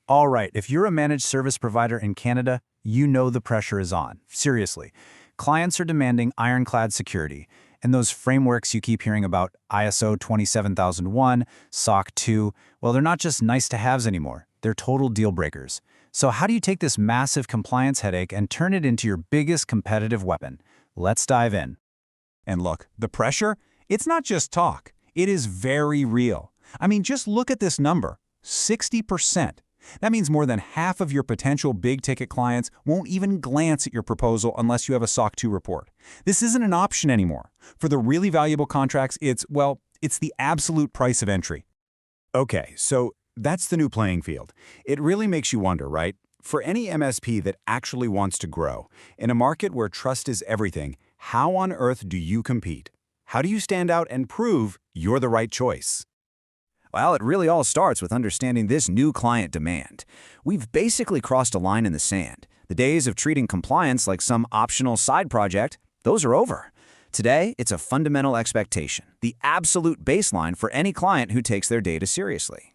All right, if you're a managed service provider in Canada, you know the pressure is on. Seriously. Clients are demanding ironclad security, and those frameworks you keep hearing about, ISO 27001, SOC 2, well, they're not just nice-to-haves anymore. They're total deal breakers. So how do you take this massive compliance headache and turn it into your biggest competitive weapon? Let's dive in. And look, the pressure, it's not just talk. It is very real. I mean, just look at this number, 60%. That means more than half of your potential big-ticket clients won't even glance at your proposal unless you have a SOC 2 report. This isn't an option anymore. For the really valuable contracts, it's the absolute price of entry. Okay, so that's the new playing field. It really makes you wonder, right? For any MSP that actually wants to grow, in a market where trust is everything, how on earth do you compete? How do you stand out and prove you're the right choice? Well, it really all starts with understanding this new client demand. We've basically crossed a line in the sand. The days of treating compliance like some optional side project, those are over. Today, it's a fundamental expectation, the absolute baseline for any client who takes their data seriously.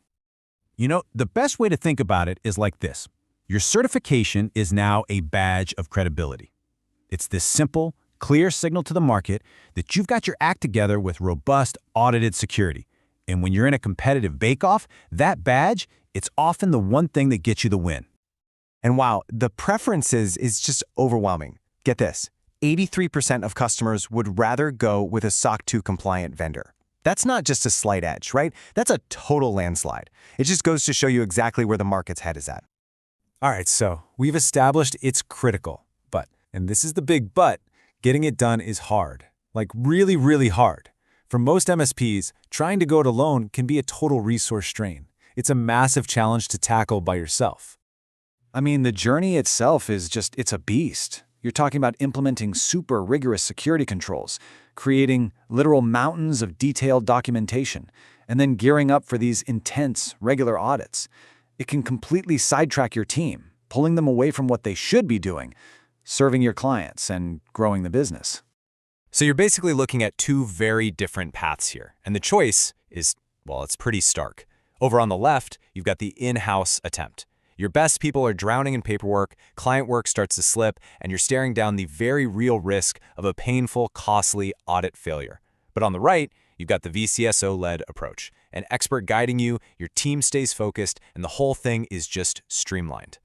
You know, the best way to think about it is like this. Your certification is now a badge of credibility. It's this simple, clear signal to the market that you've got your act together with robust, audited security. And when you're in a competitive bake-off, that badge, it's often the one thing that gets you the win. And wow, the preferences is just overwhelming. Get this, 83% of customers would rather go with a SOC 2 compliant vendor. That's not just a slight edge, right? That's a total landslide. It just goes to show you exactly where the market's head is at. All right, so we've established it's critical, but, and this is the big but, getting it done is hard. Like really, really hard. For most MSPs, trying to go it alone can be a total resource strain. It's a massive challenge to tackle by yourself. I mean, the journey itself it's a beast. You're talking about implementing super rigorous security controls, creating literal mountains of detailed documentation, and then gearing up for these intense, regular audits. It can completely sidetrack your team, pulling them away from what they should be doing, serving your clients and growing the business. So you're basically looking at two very different paths here, and the choice is, well, it's pretty stark. Over on the left, you've got the in-house attempt. Your best people are drowning in paperwork, client work starts to slip, and you're staring down the very real risk of a painful, costly audit failure. But on the right, you've got the vCISO-led approach, an expert guiding you, your team stays focused, and the whole thing is just streamlined.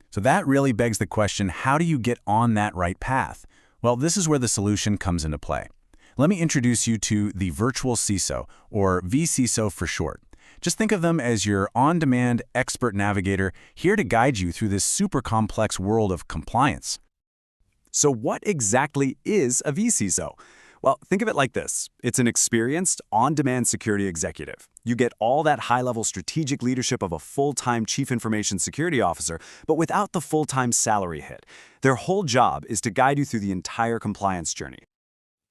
So that really begs the question, how do you get on that right path? Well, this is where the solution comes into play. Let me introduce you to the Virtual CISO, or vCISO for short. Just think of them as your on-demand expert navigator here to guide you through this super complex world of compliance. So what exactly is a vCISO? Well, think of it like this. It's an experienced, on-demand security executive. You get all that high-level strategic leadership of a full-time chief information security officer, but without the full-time salary hit. Their whole job is to guide you through the entire compliance journey.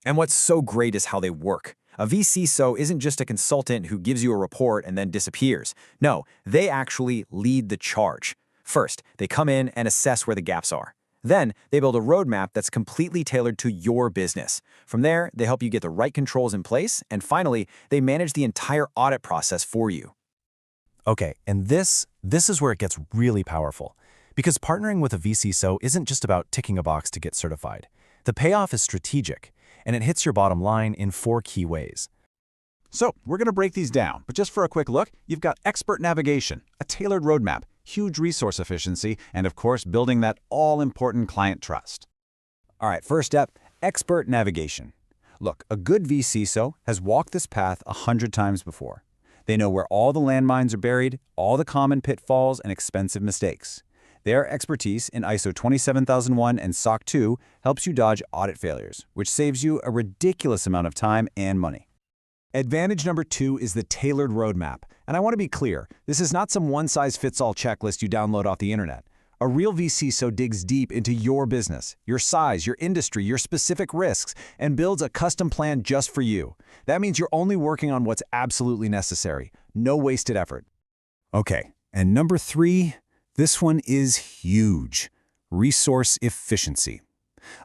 And what's so great is how they work. A vCISO isn't just a consultant who gives you a report and then disappears. No, they actually lead the charge. First, they come in and assess where the gaps are. Then, they build a roadmap that's completely tailored to your business. From there, they help you get the right controls in place, and finally, they manage the entire audit process for you. Okay, and this is where it gets really powerful. Because partnering with a vCISO isn't just about ticking a box to get certified. The payoff is strategic, and it hits your bottom line in 4 key ways. So we're going to break these down, but just for a quick look, you've got expert navigation, a tailored roadmap, huge resource efficiency, and of course, building that all-important client trust. All right, first step, expert navigation. Look, a good vCISO has walked this path 100 times before. They know where all the landmines are buried, all the common pitfalls and expensive mistakes. Their expertise in ISO 27001 and SOC 2 helps you dodge audit failures, which saves you a ridiculous amount of time and money. Advantage number 2 is the tailored roadmap. And I want to be clear, this is not some one-size-fits-all checklist you download off the internet. A real vCISO digs deep into your business, your size, your industry, your specific risks, and builds a custom plan just for you. That means you're only working on what's absolutely necessary. No wasted effort. Okay, and number 3, this one is huge. Resource efficiency.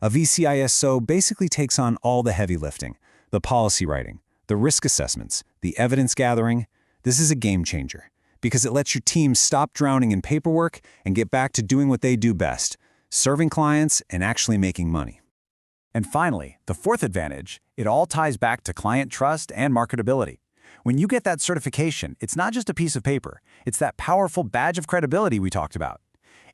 A vCISO basically takes on all the heavy lifting, the policy writing, the risk assessments, the evidence gathering. This is a game changer. because it lets your team stop drowning in paperwork and get back to doing what they do best, serving clients and actually making money. And finally, the fourth advantage, it all ties back to client trust and marketability. When you get that certification, it's not just a piece of paper. It's that powerful badge of credibility we talked about.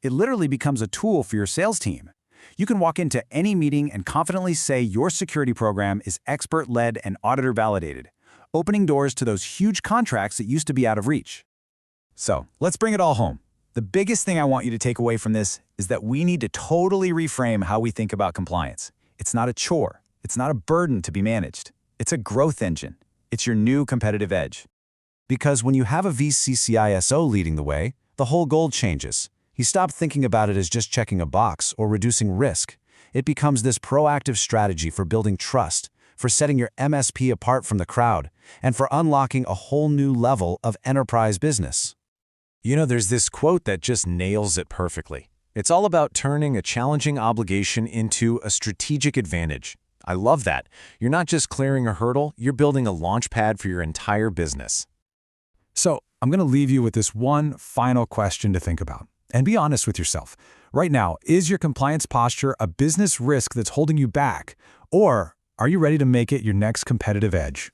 It literally becomes a tool for your sales team. You can walk into any meeting and confidently say your security program is expert-led and auditor-validated, opening doors to those huge contracts that used to be out of reach. So, let's bring it all home. The biggest thing I want you to take away from this is that we need to totally reframe how we think about compliance. It's not a chore. It's not a burden to be managed. It's a growth engine. It's your new competitive edge. Because when you have a vCISO leading the way, the whole goal changes. You stop thinking about it as just checking a box or reducing risk. It becomes this proactive strategy for building trust, for setting your MSP apart from the crowd, and for unlocking a whole new level of enterprise business. You know, there's this quote that just nails it perfectly. It's all about turning a challenging obligation into a strategic advantage. I love that. You're not just clearing a hurdle, you're building a launch pad for your entire business. So, I'm going to leave you with this one final question to think about. And be honest with yourself. Right now, is your compliance posture a business risk that's holding you back? Or are you ready to make it your next competitive edge?